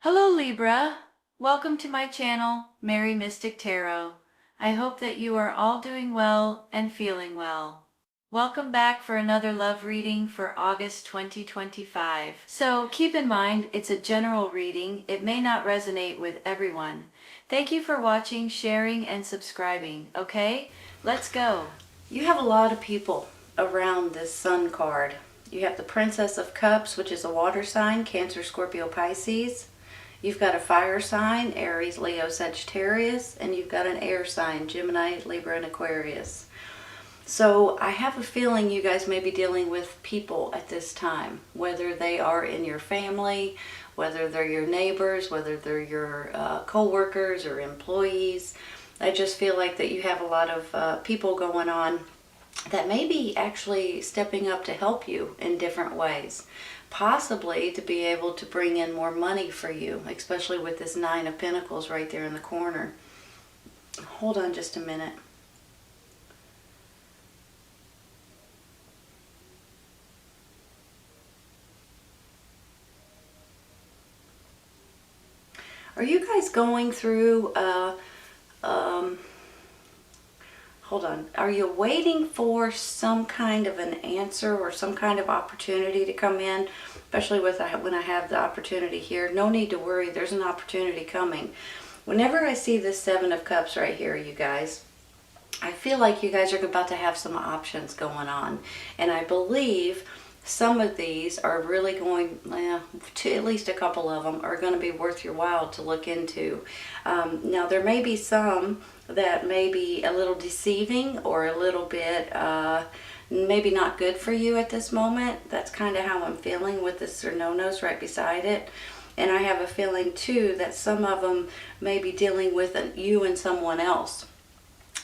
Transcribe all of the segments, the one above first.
Hello Libra, welcome to my channel, Mary Mystic Tarot. I hope that you are all doing well and feeling well. Welcome back for another love reading for August 2025. So keep in mind, it's a general reading. It may not resonate with everyone. Thank you for watching, sharing, and subscribing. Okay, let's go. You have a lot of people around this Sun card. You have the Princess of Cups, which is a water sign, Cancer, Scorpio, Pisces. You've got a fire sign, Aries, Leo, Sagittarius, and you've got an air sign, Gemini, Libra, and Aquarius. So I have a feeling you guys may be dealing with people at this time, whether they are in your family, whether they're your neighbors, whether they're your co-workers or employees. I just feel like that you have a lot of people going on that may be actually stepping up to help you in different ways. Possibly to be able to bring in more money for you, especially with this Nine of Pentacles right there in the corner. Hold on just a minute. Are you guys going through hold on. Are you waiting for some kind of an answer or some kind of opportunity to come in? Especially with when I have the opportunity here. No need to worry. There's an opportunity coming. Whenever I see this Seven of Cups right here, you guys, I feel like you guys are about to have some options going on. And I believe some of these are really going, to at least a couple of them are going to be worth your while to look into. Now there may be some that may be a little deceiving or a little bit maybe not good for you at this moment. That's kind of how I'm feeling with this or no-nos right beside it. And I have a feeling too that some of them may be dealing with you and someone else.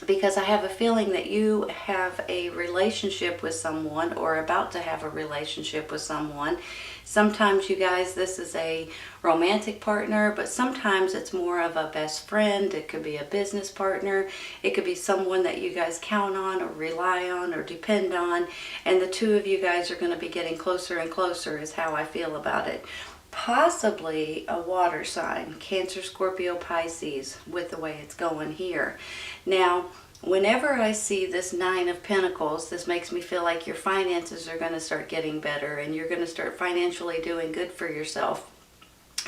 Because I have a feeling that you have a relationship with someone or about to have a relationship with someone. Sometimes, you guys, this is a romantic partner, but sometimes it's more of a best friend. It could be a business partner. It could be someone that you guys count on or rely on or depend on. And the two of you guys are going to be getting closer and closer is how I feel about it. Possibly a water sign, Cancer, Scorpio, Pisces, with the way it's going here. Now, whenever I see this Nine of Pentacles, this makes me feel like your finances are going to start getting better and you're going to start financially doing good for yourself.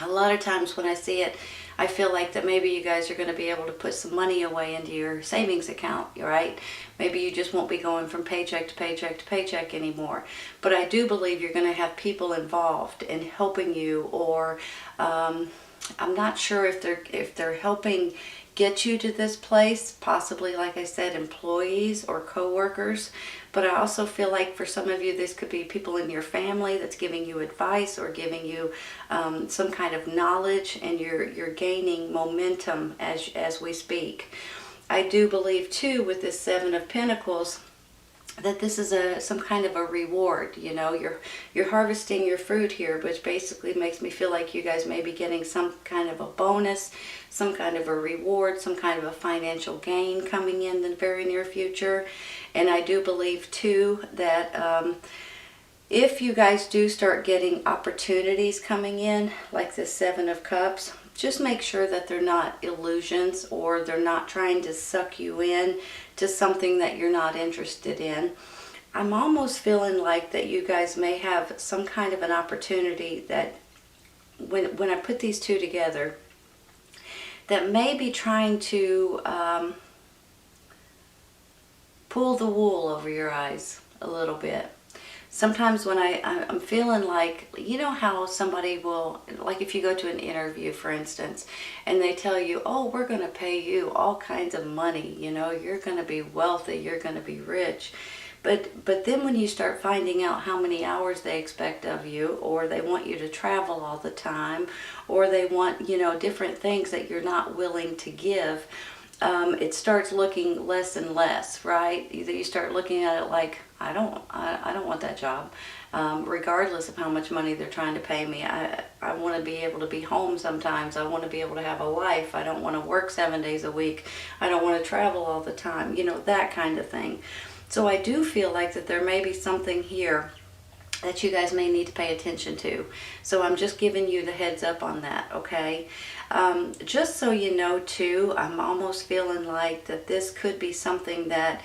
A lot of times when I see it, I feel like that maybe you guys are going to be able to put some money away into your savings account, right? Maybe you just won't be going from paycheck to paycheck to paycheck anymore. But I do believe you're going to have people involved in helping you, or I'm not sure if they're helping get you to this place, possibly, like I said, employees or co-workers. But I also feel like for some of you, this could be people in your family that's giving you advice or giving you some kind of knowledge, and you're gaining momentum as we speak. I do believe too with this Seven of Pentacles that this is some kind of a reward. You know, you're harvesting your fruit here, which basically makes me feel like you guys may be getting some kind of a bonus, some kind of a reward, some kind of a financial gain coming in the very near future. And I do believe too that if you guys do start getting opportunities coming in, like this Seven of Cups, just make sure that they're not illusions or they're not trying to suck you in to something that you're not interested in. I'm almost feeling like that you guys may have some kind of an opportunity that when I put these two together, that may be trying to pull the wool over your eyes a little bit. Sometimes when I'm feeling like, you know how somebody will, like if you go to an interview, for instance, and they tell you, oh, we're going to pay you all kinds of money, you know, you're going to be wealthy, you're going to be rich. But then when you start finding out how many hours they expect of you, or they want you to travel all the time, or they want, you know, different things that you're not willing to give, it starts looking less and less, right? You start looking at it like, I don't want that job, regardless of how much money they're trying to pay me. I want to be able to be home sometimes. I want to be able to have a life. I don't want to work 7 days a week. I don't want to travel all the time, you know, that kind of thing. So I do feel like that there may be something here that you guys may need to pay attention to. So I'm just giving you the heads up on that, okay? Just so you know too, I'm almost feeling like that this could be something that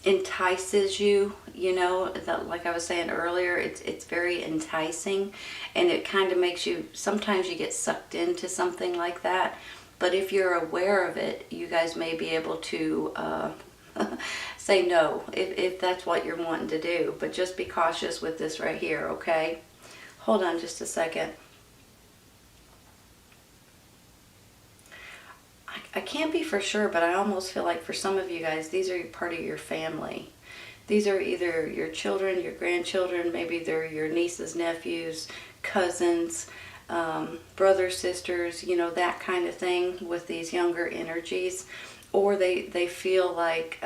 entices you, you know, that, like I was saying earlier, it's very enticing, and it kind of makes you, sometimes you get sucked into something like that. But if you're aware of it, you guys may be able to say no if that's what you're wanting to do. But just be cautious with this right here, okay? Hold on just a second. I can't be for sure, but I almost feel like for some of you guys, these are part of your family. These are either your children, your grandchildren, maybe they're your nieces, nephews, cousins, brothers, sisters, you know, that kind of thing with these younger energies. Or they feel like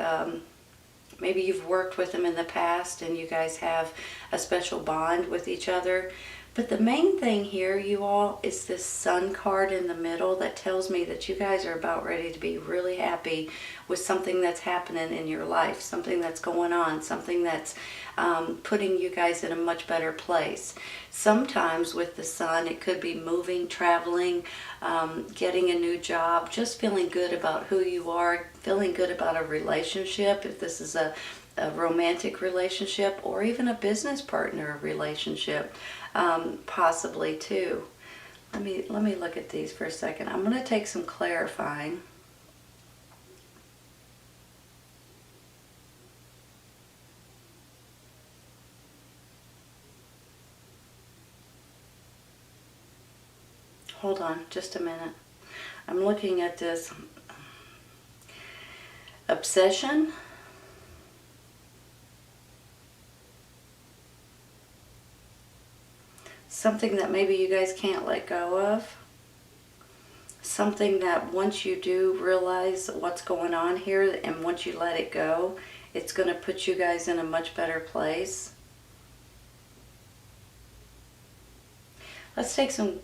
maybe you've worked with them in the past and you guys have a special bond with each other. But the main thing here, you all, is this Sun card in the middle that tells me that you guys are about ready to be really happy with something that's happening in your life, something that's going on, something that's putting you guys in a much better place. Sometimes with the Sun, it could be moving, traveling, getting a new job, just feeling good about who you are, feeling good about a relationship, if this is a romantic relationship or even a business partner relationship, possibly too. Let me look at these for a second. I'm going to take some clarifying. Hold on just a minute. I'm looking at this obsession, something that maybe you guys can't let go of, something that once you do realize what's going on here and once you let it go, it's going to put you guys in a much better place. Let's take some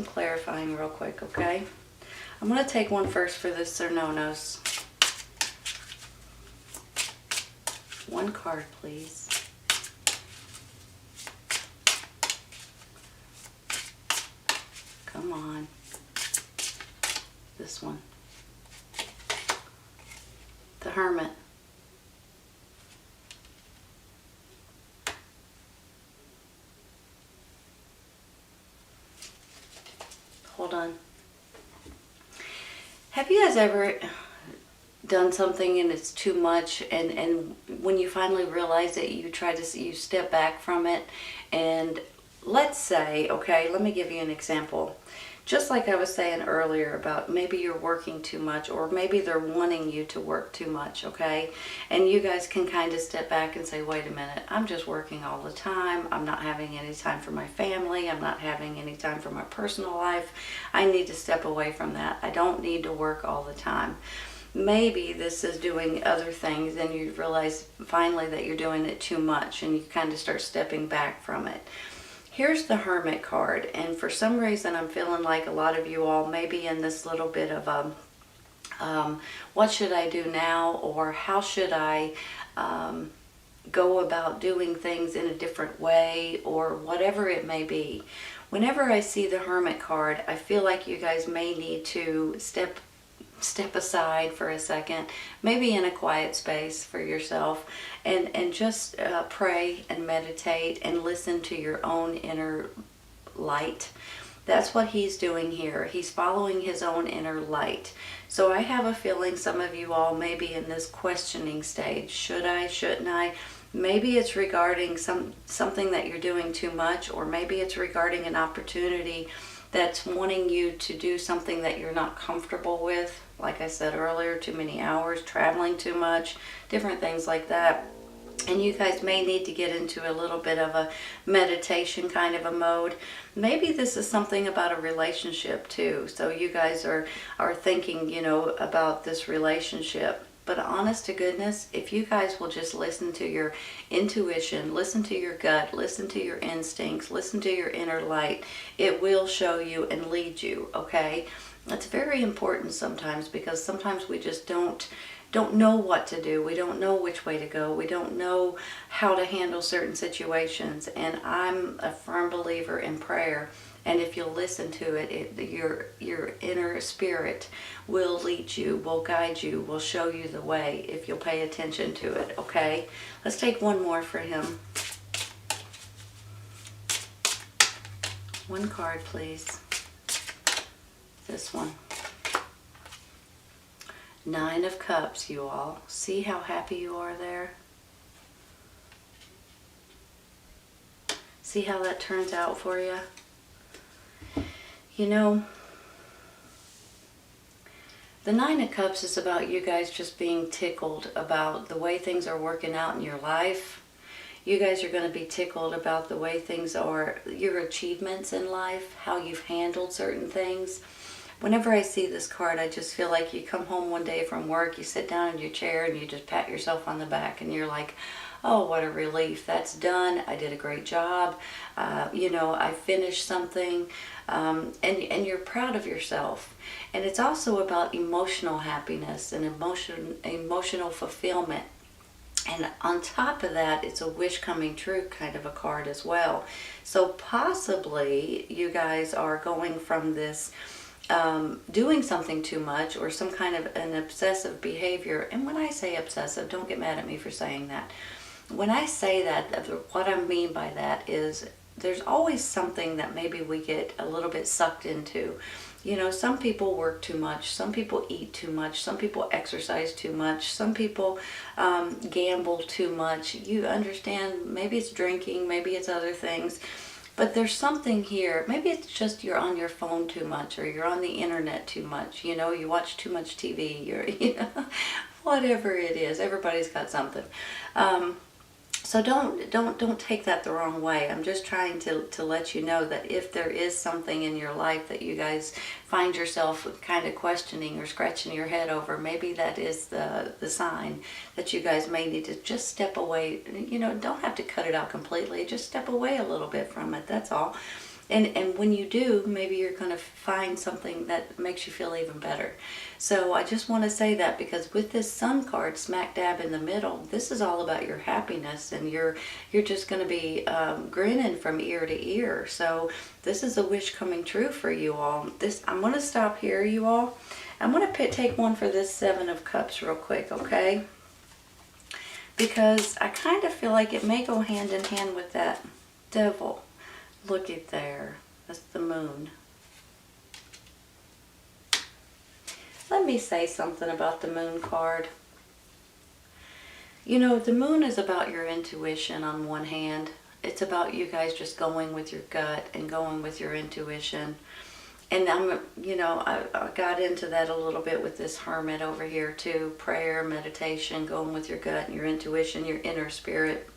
clarifying real quick, okay? I'm going to take one first for the Cernonos. One card, please. Come on. This one. The Hermit. Hold on. Have you guys ever done something and it's too much, and when you finally realize it, you step back from it, and let's say, okay, let me give you an example. Just like I was saying earlier about maybe you're working too much, or maybe they're wanting you to work too much, okay? And you guys can kind of step back and say, wait a minute, I'm just working all the time. I'm not having any time for my family. I'm not having any time for my personal life. I need to step away from that. I don't need to work all the time. Maybe this is doing other things and you realize finally that you're doing it too much and you kind of start stepping back from it. Here's the Hermit card, and for some reason I'm feeling like a lot of you all may be in this little bit of what should I do now, or how should I go about doing things in a different way, or whatever it may be. Whenever I see the Hermit card, I feel like you guys may need to step aside for a second, maybe in a quiet space for yourself, and just pray and meditate and listen to your own inner light. That's what he's doing here. He's following his own inner light. So I have a feeling some of you all may be in this questioning stage. Should I? Shouldn't I? Maybe it's regarding something that you're doing too much, or maybe it's regarding an opportunity that's wanting you to do something that you're not comfortable with. Like I said earlier, too many hours, traveling too much, different things like that. And you guys may need to get into a little bit of a meditation kind of a mode. Maybe this is something about a relationship too. So you guys are thinking, about this relationship. But honest to goodness, if you guys will just listen to your intuition, listen to your gut, listen to your instincts, listen to your inner light, it will show you and lead you, okay? It's very important sometimes, because sometimes we just don't don't know what to do. We don't know which way to go. We don't know how to handle certain situations. And I'm a firm believer in prayer. And if you'll listen to it, your inner spirit will lead you, will guide you, will show you the way if you'll pay attention to it, okay? Let's take one more for him. One card, please. This one. 9 of Cups, you all. See how happy you are there? See how that turns out for you? You know, the 9 of Cups is about you guys just being tickled about the way things are working out in your life. You guys are going to be tickled about the way things are, your achievements in life, how you've handled certain things. Whenever I see this card, I just feel like you come home one day from work, you sit down in your chair and you just pat yourself on the back and you're like, oh, what a relief. That's done. I did a great job. You know, I finished something. And you're proud of yourself. And it's also about emotional happiness and emotional fulfillment. And on top of that, it's a wish coming true kind of a card as well. So possibly you guys are going from this doing something too much or some kind of an obsessive behavior. And when I say obsessive, don't get mad at me for saying that. When I say that, what I mean by that is there's always something that maybe we get a little bit sucked into. You know, some people work too much, some people eat too much, some people exercise too much, some people gamble too much. You understand, maybe it's drinking, maybe it's other things. But there's something here. Maybe it's just you're on your phone too much or you're on the internet too much. You know, you watch too much TV. You know, whatever it is. Everybody's got something. So don't take that the wrong way. I'm just trying to let you know that if there is something in your life that you guys find yourself kind of questioning or scratching your head over, maybe that is the sign that you guys may need to just step away. You know, don't have to cut it out completely. Just step away a little bit from it. That's all. And when you do, maybe you're going to find something that makes you feel even better. So I just want to say that because with this Sun card smack dab in the middle, this is all about your happiness, and you're just going to be grinning from ear to ear. So this is a wish coming true for you all. I'm going to stop here, you all. I'm going to take one for this 7 of Cups real quick, okay? Because I kind of feel like it may go hand in hand with that Devil. Look at there. That's the Moon. Let me say something about the Moon card. You know, the Moon is about your intuition on one hand. It's about you guys just going with your gut and going with your intuition. And I got into that a little bit with this Hermit over here too. Prayer, meditation, going with your gut and your intuition, your inner spirit.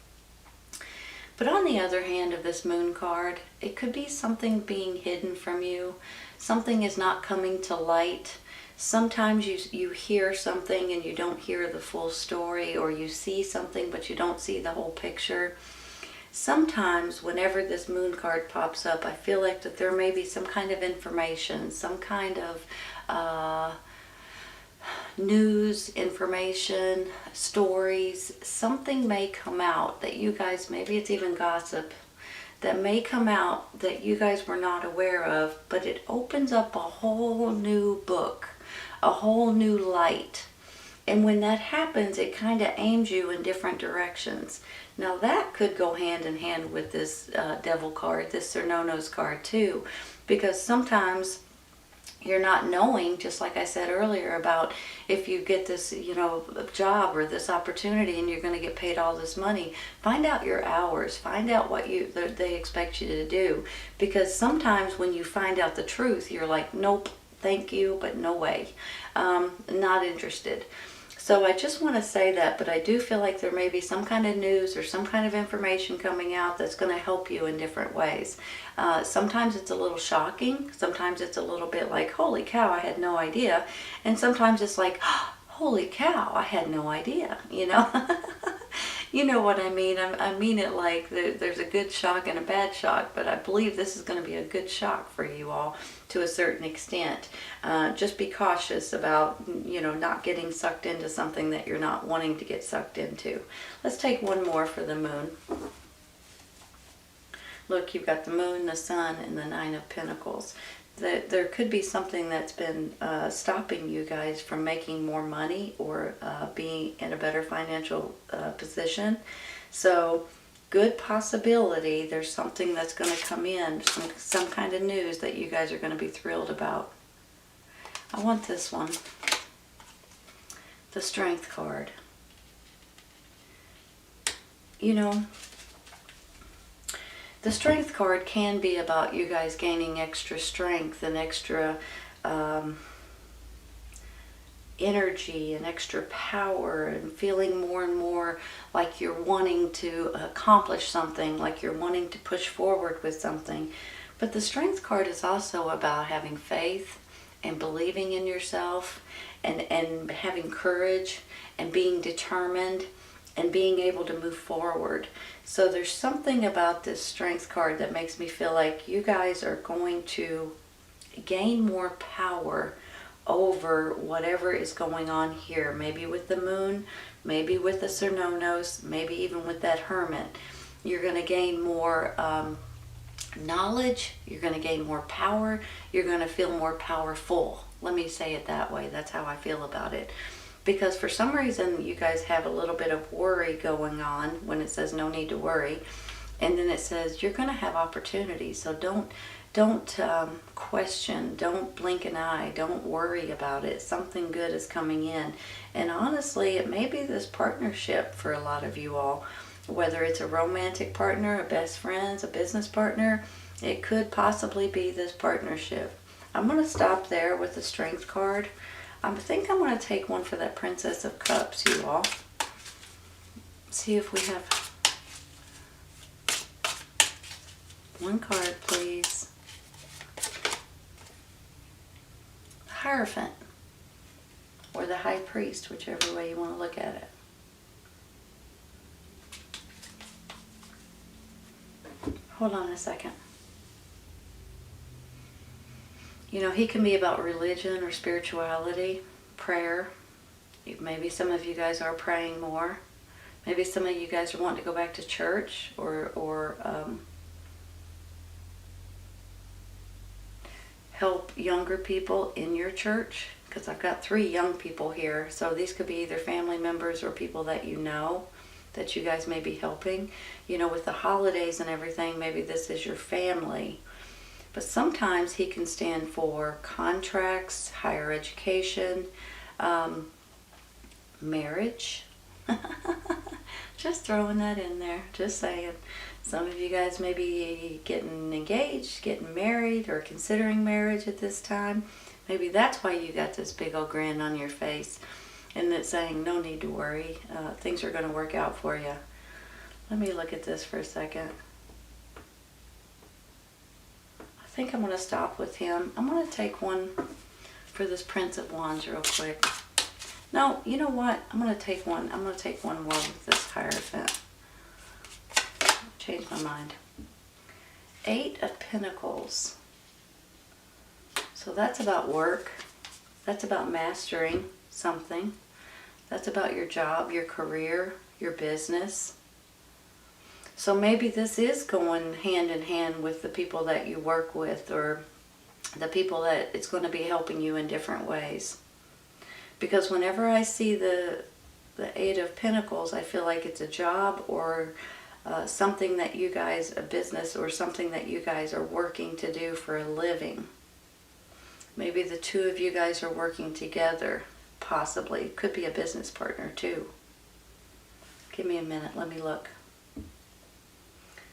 But on the other hand of this Moon card, it could be something being hidden from you. Something is not coming to light. Sometimes you hear something and you don't hear the full story, or you see something but you don't see the whole picture. Sometimes whenever this Moon card pops up, I feel like that there may be some kind of information, some kind of news, information, stories, something may come out that you guys, maybe it's even gossip, that may come out that you guys were not aware of, but it opens up a whole new book, a whole new light. And when that happens, it kind of aims you in different directions. Now that could go hand in hand with this Devil card, this Cernonos card too, because sometimes you're not knowing, just like I said earlier, about if you get this, job or this opportunity and you're going to get paid all this money. Find out your hours. Find out what they expect you to do. Because sometimes when you find out the truth, you're like, nope, thank you, but no way. Not interested. So I just want to say that, but I do feel like there may be some kind of news or some kind of information coming out that's going to help you in different ways. Sometimes it's a little shocking. Sometimes it's a little bit like, holy cow, I had no idea. And sometimes it's like, holy cow, I had no idea, You know what I mean. I mean it like there's a good shock and a bad shock, but I believe this is going to be a good shock for you all to a certain extent. Just be cautious about, not getting sucked into something that you're not wanting to get sucked into. Let's take one more for the moon. Look, you've got the moon, the sun, and the Nine of Pentacles. There could be something that's been stopping you guys from making more money or being in a better financial position. So, good possibility there's something that's going to come in, some kind of news that you guys are going to be thrilled about. I want this one. The Strength card. The Strength card can be about you guys gaining extra strength and extra energy and extra power and feeling more and more like you're wanting to accomplish something, like you're wanting to push forward with something. But the Strength card is also about having faith and believing in yourself and having courage and being determined and being able to move forward. So there's something about this Strength card that makes me feel like you guys are going to gain more power over whatever is going on here. Maybe with the moon, maybe with the Cernonos, maybe even with that Hermit. You're going to gain more knowledge, you're going to gain more power, you're going to feel more powerful. Let me say it that way. That's how I feel about it. Because for some reason you guys have a little bit of worry going on when it says no need to worry, and then it says you're going to have opportunities. So don't question, don't blink an eye, don't worry about it. Something good is coming in. And honestly, it may be this partnership for a lot of you all, whether it's a romantic partner, a best friend, a business partner. It could possibly be this partnership. I'm going to stop there with the Strength card. I think I'm going to take one for that Princess of Cups, you all. See if we have one card, please. Hierophant, or the High Priest, whichever way you want to look at it. Hold on a second. He can be about religion or spirituality, prayer. Maybe some of you guys are praying more. Maybe some of you guys are wanting to go back to church or help younger people in your church. Because I've got 3 young people here. So these could be either family members or people that you know that you guys may be helping. With the holidays and everything, maybe this is your family. But sometimes he can stand for contracts, higher education, marriage. Just throwing that in there, just saying. Some of you guys may be getting engaged, getting married, or considering marriage at this time. Maybe that's why you got this big old grin on your face. And it's saying, no need to worry. Things are going to work out for you. Let me look at this for a second. I think I'm going to stop with him. I'm going to take one for this Prince of Wands real quick. No, you know what? I'm going to take one. I'm going to take one more with this Hierophant. Change my mind. 8 of Pentacles. So that's about work. That's about mastering something. That's about your job, your career, your business. So maybe this is going hand in hand with the people that you work with, or the people that it's going to be helping you in different ways. Because whenever I see the 8 of Pentacles, I feel like it's a job or something that you guys, a business or something that you guys are working to do for a living. Maybe the 2 of you guys are working together, possibly. Could be a business partner too. Give me a minute, let me look.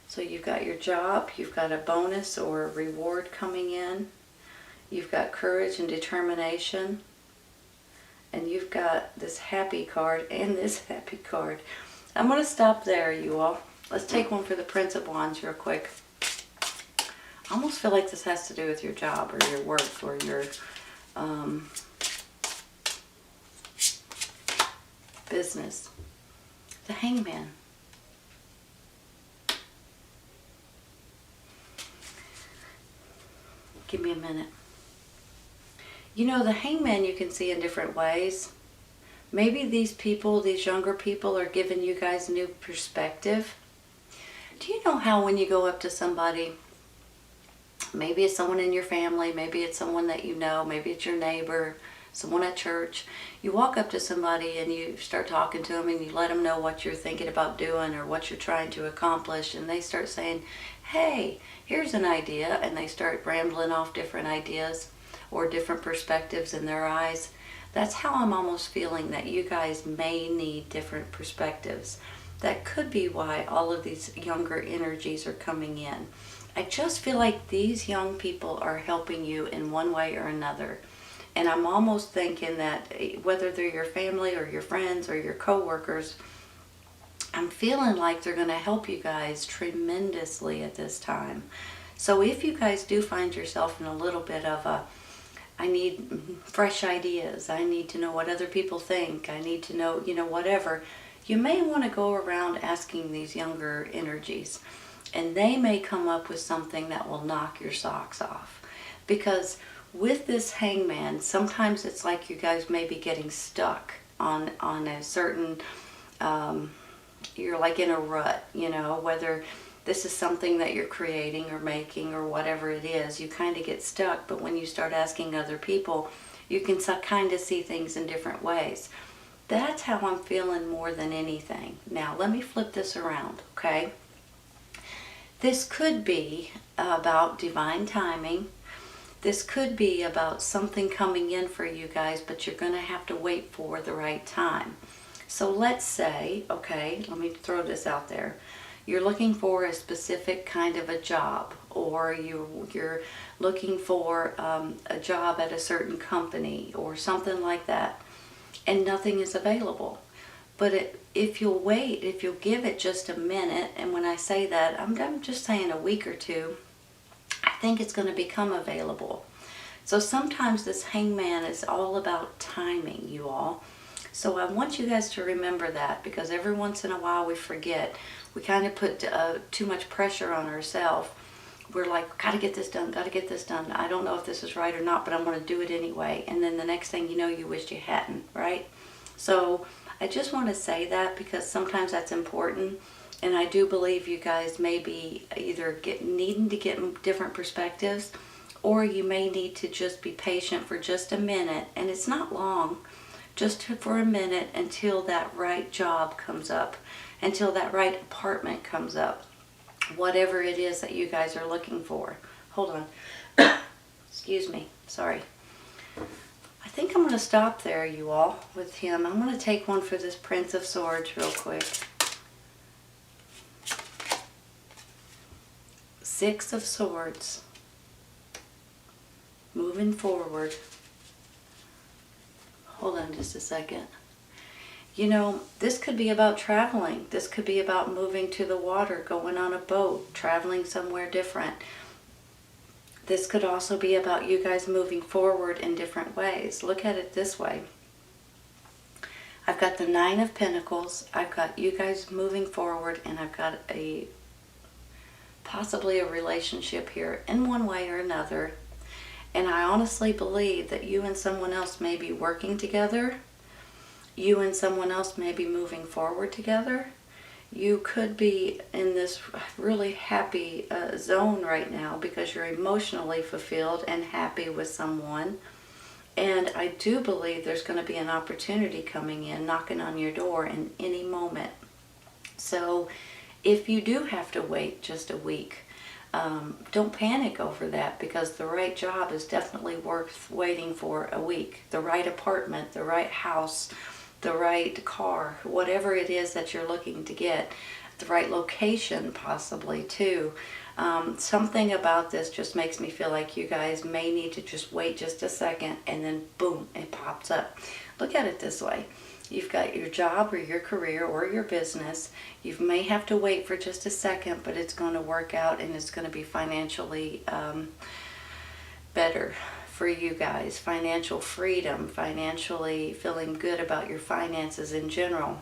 So you've got your job, you've got a bonus or a reward coming in, you've got courage and determination, and you've got this happy card and this happy card. I'm going to stop there, you all. Let's take one for the Prince of Wands real quick. I almost feel like this has to do with your job or your work or your business. The Hangman. Give me a minute. You know, the hangman you can see in different ways. Maybe these people, these younger people, are giving you guys new perspective. Do you know how when you go up to somebody, maybe it's someone in your family, maybe it's someone that you know, maybe it's your neighbor, someone at church, you walk up to somebody and you start talking to them and you let them know what you're thinking about doing or what you're trying to accomplish, and they start saying, hey, here's an idea, and they start rambling off different ideas or different perspectives in their eyes. That's how I'm almost feeling that you guys may need different perspectives. That could be why all of these younger energies are coming in. I just feel like these young people are helping you in one way or another. And I'm almost thinking that whether they're your family or your friends or your co-workers, I'm feeling like they're going to help you guys tremendously at this time. So if you guys do find yourself in a little bit of a, I need fresh ideas, I need to know what other people think, I need to know, whatever, you may want to go around asking these younger energies. And they may come up with something that will knock your socks off. Because with this hangman, sometimes it's like you guys may be getting stuck on a certain, you're like in a rut, whether this is something that you're creating or making or whatever it is, you kind of get stuck. But when you start asking other people, you can kind of see things in different ways. That's how I'm feeling more than anything. Now, let me flip this around, okay? This could be about divine timing. This could be about something coming in for you guys, but you're going to have to wait for the right time. So let's say, okay, let me throw this out there. You're looking for a specific kind of a job, or you're looking for a job at a certain company or something like that, and nothing is available. But if you'll wait, if you'll give it just a minute, and when I say that, I'm just saying a week or two, I think it's going to become available. So sometimes this hangman is all about timing, you all. So I want you guys to remember that, because every once in a while we forget. We kind of put too much pressure on ourselves. We're like, gotta get this done, gotta get this done. I don't know if this is right or not, but I'm going to do it anyway. And then the next thing you know, you wished you hadn't, right? So I just want to say that because sometimes that's important. And I do believe you guys may be either needing to get different perspectives, or you may need to just be patient for just a minute. And it's not long, just for a minute until that right job comes up, until that right apartment comes up, whatever it is that you guys are looking for. Hold on. Excuse me. Sorry. I think I'm going to stop there, you all, with him. I'm going to take one for this Prince of Swords real quick. Six of Swords. Moving forward. Hold on just a second. This could be about traveling. This could be about moving to the water, going on a boat, traveling somewhere different. This could also be about you guys moving forward in different ways. Look at it this way. I've got the Nine of Pentacles. I've got you guys moving forward, and I've got possibly a relationship here in one way or another. And I honestly believe that you and someone else may be working together. You and someone else may be moving forward together. You could be in this really happy zone right now because you're emotionally fulfilled and happy with someone. And I do believe there's going to be an opportunity coming in, knocking on your door in any moment. So if you do have to wait just a week, don't panic over that, because the right job is definitely worth waiting for a week. The right apartment, the right house, the right car, whatever it is that you're looking to get, the right location possibly too. Something about this just makes me feel like you guys may need to just wait just a second, and then boom, it pops up. Look at it this way. You've got your job or your career or your business. You may have to wait for just a second, but it's going to work out, and it's going to be financially better for you guys. Financial freedom, financially feeling good about your finances in general.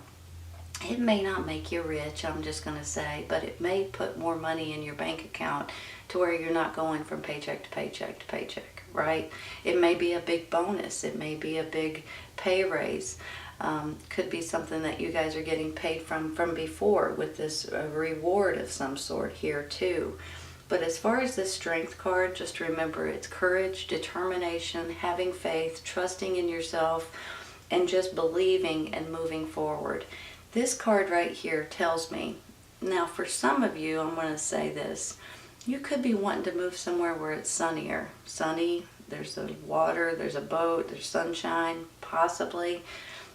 It may not make you rich, I'm just going to say, but it may put more money in your bank account to where you're not going from paycheck to paycheck to paycheck, right? It may be a big bonus. It may be a big pay raise. Could be something that you guys are getting paid from before with this reward of some sort here too. But as far as this strength card, just remember it's courage, determination, having faith, trusting in yourself, and just believing and moving forward. This card right here tells me, now for some of you, I'm going to say this, you could be wanting to move somewhere where it's sunnier. Sunny, there's the water, there's a boat, there's sunshine, possibly.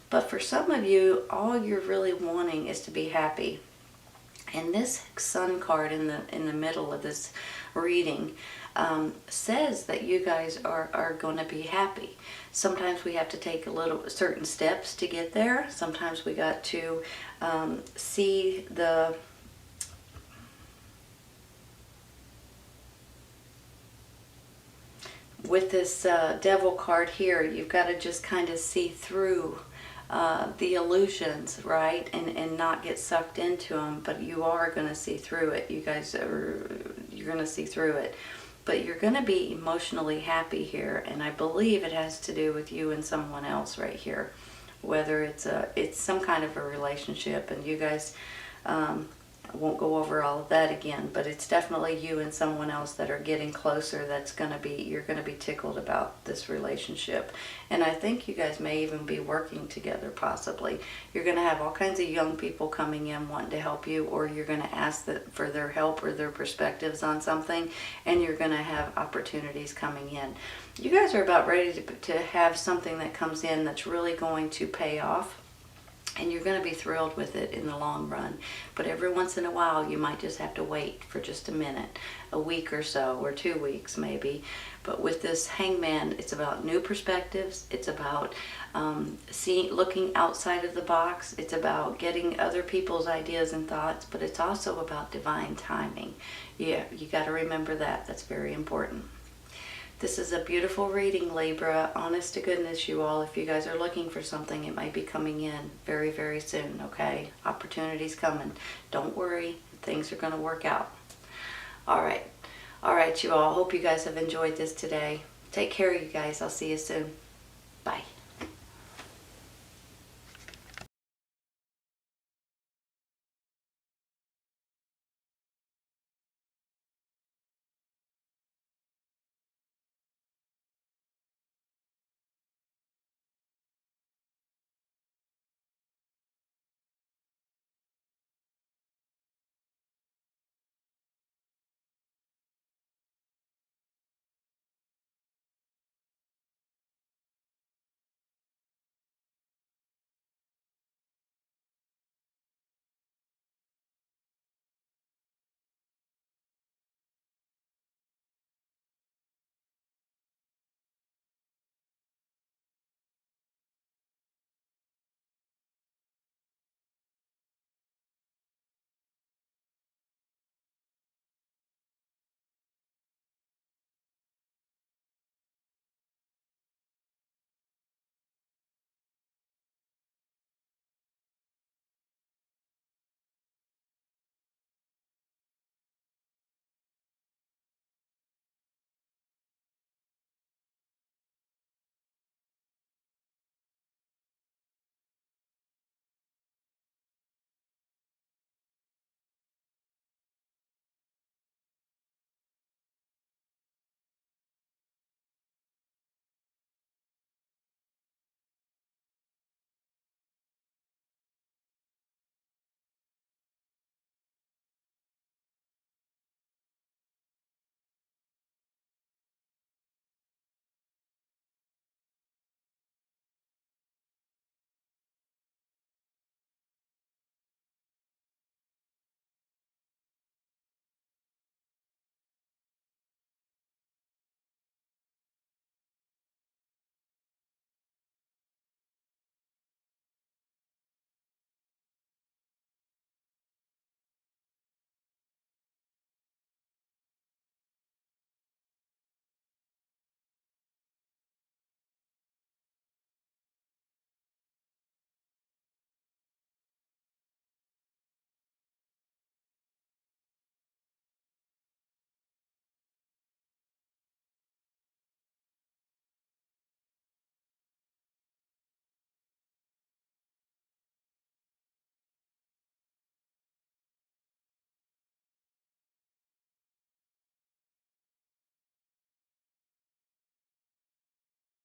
But for some of you, all you're really wanting is to be happy. And this sun card in the middle of this reading says that you guys are going to be happy. Sometimes we have to take certain steps to get there. Sometimes we got to see the with this devil card here, you've got to just kind of see through the illusions, right? And not get sucked into them, but you are going to see through it. You're going to see through it. But you're going to be emotionally happy here, and I believe it has to do with you and someone else right here. Whether it's some kind of a relationship, and you guys, I won't go over all of that again, but it's definitely you and someone else that are getting closer. You're going to be tickled about this relationship. And I think you guys may even be working together, possibly. You're going to have all kinds of young people coming in wanting to help you, or you're going to ask for their help or their perspectives on something, and you're going to have opportunities coming in. You guys are about ready to have something that comes in that's really going to pay off. And you're going to be thrilled with it in the long run. But every once in a while, you might just have to wait for just a minute, a week or so, or 2 weeks maybe. But with this Hangman, it's about new perspectives. It's about looking outside of the box. It's about getting other people's ideas and thoughts. But it's also about divine timing. Yeah, you got to remember that. That's very important. This is a beautiful reading, Libra. Honest to goodness, you all, if you guys are looking for something, it might be coming in very, very soon, okay? Opportunities coming. Don't worry. Things are going to work out. All right. All right, you all. Hope you guys have enjoyed this today. Take care, you guys. I'll see you soon. Bye.